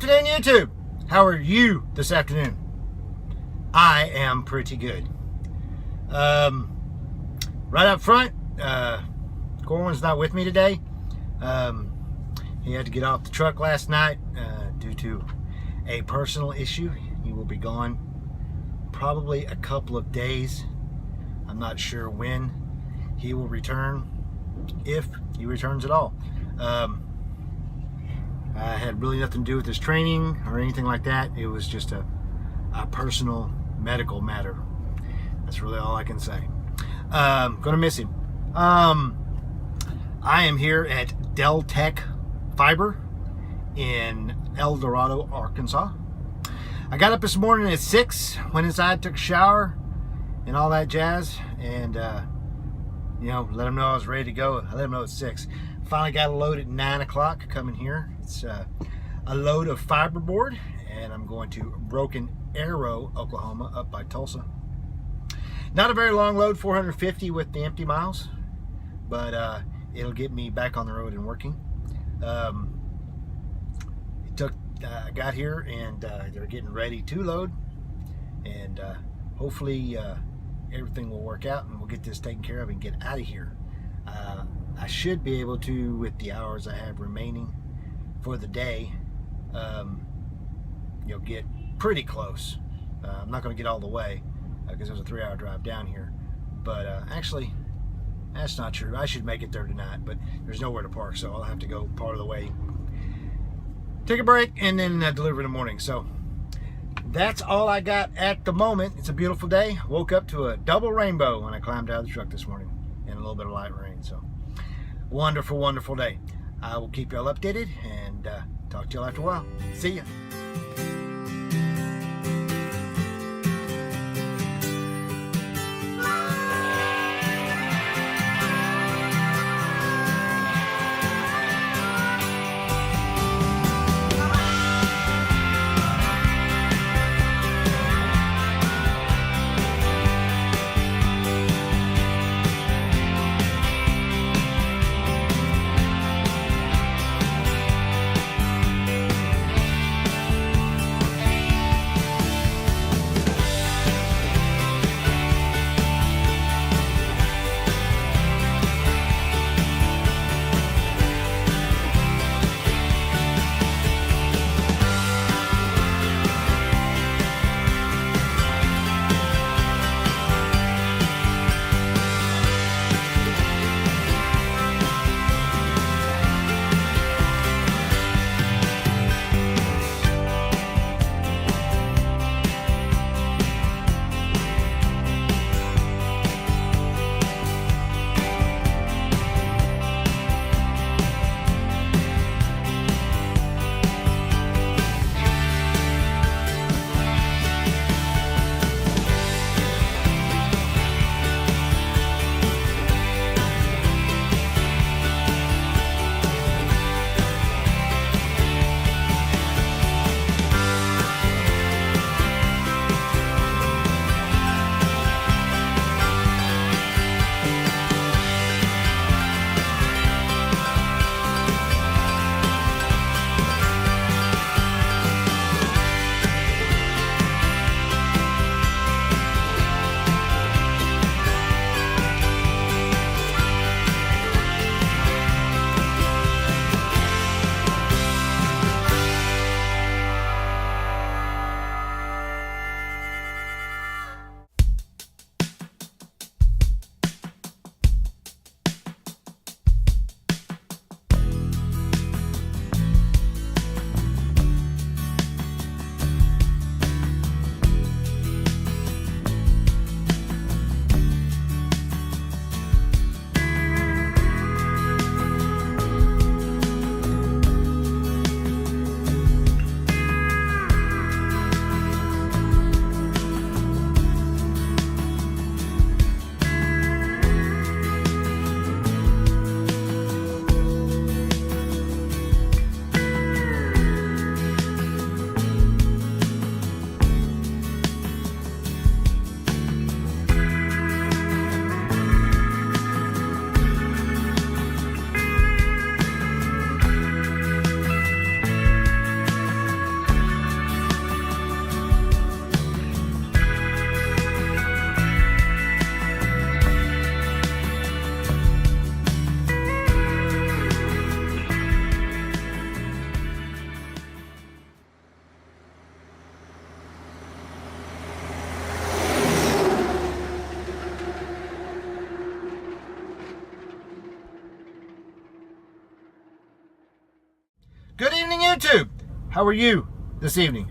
afternoon, YouTube. How are you this afternoon? I am pretty good. Right up front, Corwin's not with me today. He had to get off the truck last night due to a personal issue. He will be gone probably a couple of days. I'm not sure when he will return, if he returns at all. I had really nothing to do with his training or anything like that. It was just a personal medical matter. That's really all I can say. Gonna miss him. I am here at Del Tech Fiber in El Dorado, Arkansas. I got up this morning at 6, went inside, took a shower and all that jazz, and let him know I was ready to go. I let him know at 6. Finally got a load at 9 o'clock coming here. It's a load of fiberboard, and I'm going to Broken Arrow, Oklahoma, up by Tulsa. Not a very long load, 450 with the empty miles, but it'll get me back on the road and working. I got here and they're getting ready to load, and hopefully everything will work out and we'll get this taken care of and get out of here. I should be able to, with the hours I have remaining for the day, get pretty close. I'm not going to get all the way because it was a 3-hour drive down here, but actually that's not true. I should make it there tonight, but there's nowhere to park, so I'll have to go part of the way, take a break, and then deliver in the morning. So that's all I got at the moment. It's a beautiful day. Woke up to a double rainbow when I climbed out of the truck this morning, and a little bit of light rain. So wonderful, wonderful day. I will keep y'all updated and talk to y'all after a while. See ya. YouTube, how are you this evening?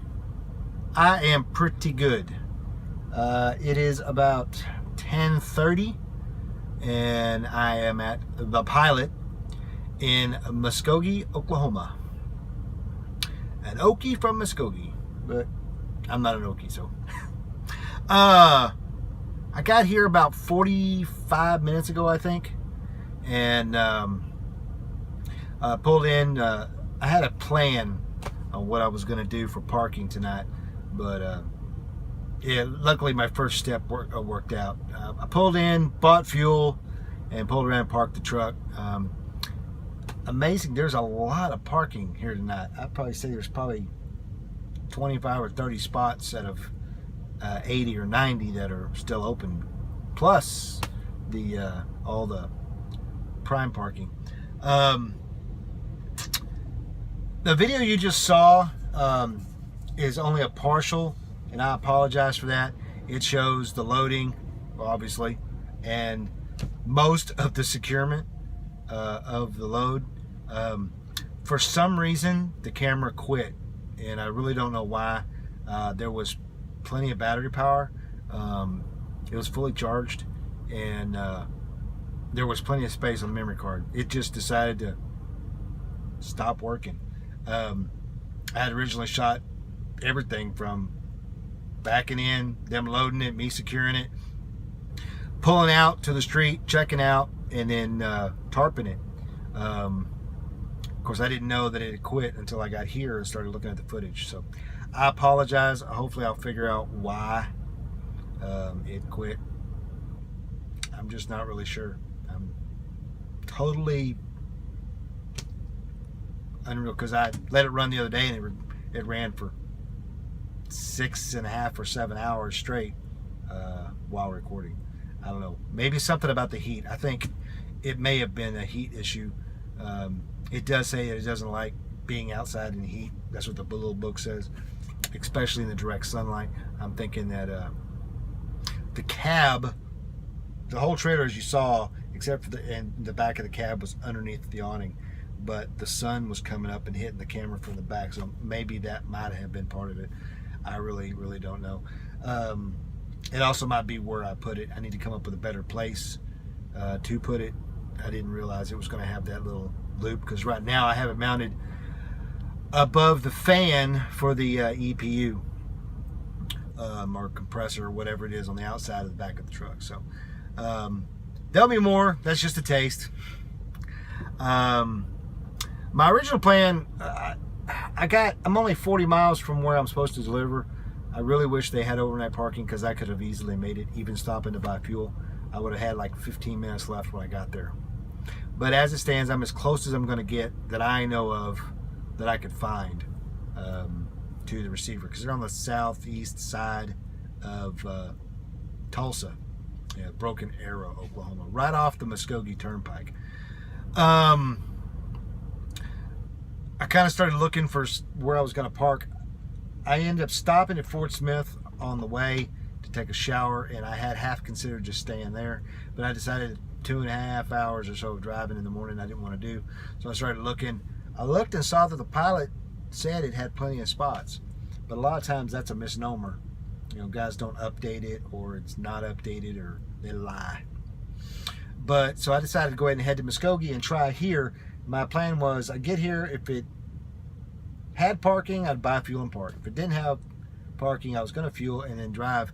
I am pretty good. It is about 10:30 and I am at the Pilot in Muskogee, Oklahoma. An Okie from Muskogee, but I'm not an Okie, so. I got here about 45 minutes ago, I think, and pulled in. I had a plan on what I was going to do for parking tonight, but yeah, luckily my first step worked out. I pulled in, bought fuel, and pulled around and parked the truck. Amazing, there's a lot of parking here tonight. I'd probably say there's probably 25 or 30 spots out of 80 or 90 that are still open, plus the all the prime parking. The video you just saw is only a partial, and I apologize for that. It shows the loading, obviously, and most of the securement of the load. For some reason, the camera quit, and I really don't know why. There was plenty of battery power. It was fully charged, and there was plenty of space on the memory card. It just decided to stop working. I had originally shot everything from backing in, them loading it, me securing it, pulling out to the street, checking out, and then tarping it. Of course, I didn't know that it had quit until I got here and started looking at the footage. So I apologize. Hopefully I'll figure out why it quit. I'm just not really sure. I'm totally unreal, because I let it run the other day and it ran for 6.5 or 7 hours straight while recording. I don't know, maybe something about the heat. I think it may have been a heat issue. It does say that it doesn't like being outside in the heat. That's what the little book says, especially in the direct sunlight. I'm thinking that the cab, the whole trailer, as you saw, except for the back of the cab, was underneath the awning, but the sun was coming up and hitting the camera from the back, so maybe that might have been part of it. I really don't know. It also might be where I put it. I need to come up with a better place to put it. I didn't realize it was going to have that little loop, because right now I have it mounted above the fan for the EPU or compressor or whatever it is on the outside of the back of the truck. So there'll be more. That's just a taste. My original plan, I'm only 40 miles from where I'm supposed to deliver. I really wish they had overnight parking, because I could have easily made it, even stopping to buy fuel. I would have had like 15 minutes left when I got there. But as it stands, I'm as close as I'm going to get that I know of that I could find to the receiver, because they're on the southeast side of Tulsa, Broken Arrow, Oklahoma, right off the Muskogee Turnpike. I kind of started looking for where I was going to park. I ended up stopping at Fort Smith on the way to take a shower, and I had half considered just staying there, but I decided 2.5 hours or so of driving in the morning I didn't want to do. So I started looking. I looked and saw that the Pilot said it had plenty of spots, but a lot of times that's a misnomer. You know, guys don't update it, or it's not updated, or they lie. But so I decided to go ahead and head to Muskogee and try here. My plan was, I'd get here, if it had parking, I'd buy fuel and park. If it didn't have parking, I was going to fuel and then drive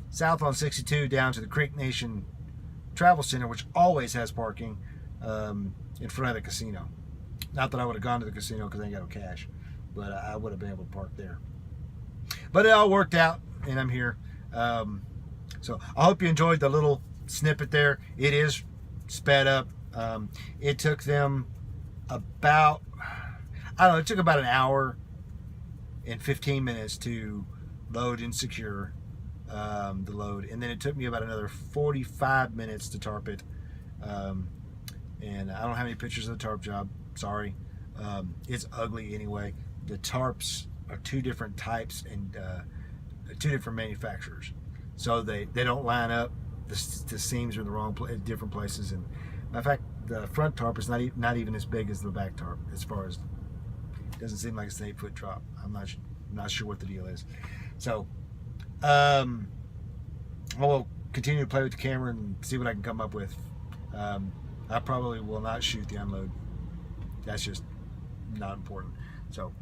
south on 62 down to the Creek Nation Travel Center, which always has parking in front of the casino. Not that I would have gone to the casino because I ain't got no cash, but I would have been able to park there. But it all worked out, and I'm here. So I hope you enjoyed the little snippet there. It is sped up. It took them about, I don't know, it took about an hour and 15 minutes to load and secure the load, and then it took me about another 45 minutes to tarp it. And I don't have any pictures of the tarp job, sorry. It's ugly anyway. The tarps are two different types and two different manufacturers, so they don't line up. The seams are in the wrong different places, and in fact the front tarp is not even as big as the back tarp as far as Doesn't seem like it's an 8-foot drop. I'm not sure what the deal is. So I'll continue to play with the camera and see what I can come up with. I probably will not shoot the unload. That's just not important. So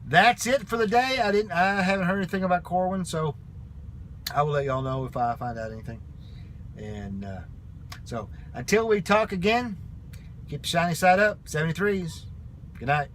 that's it for the day. I haven't heard anything about Corwin, so I will let y'all know if I find out anything. And so until we talk again, keep the shiny side up. 73s. Good night.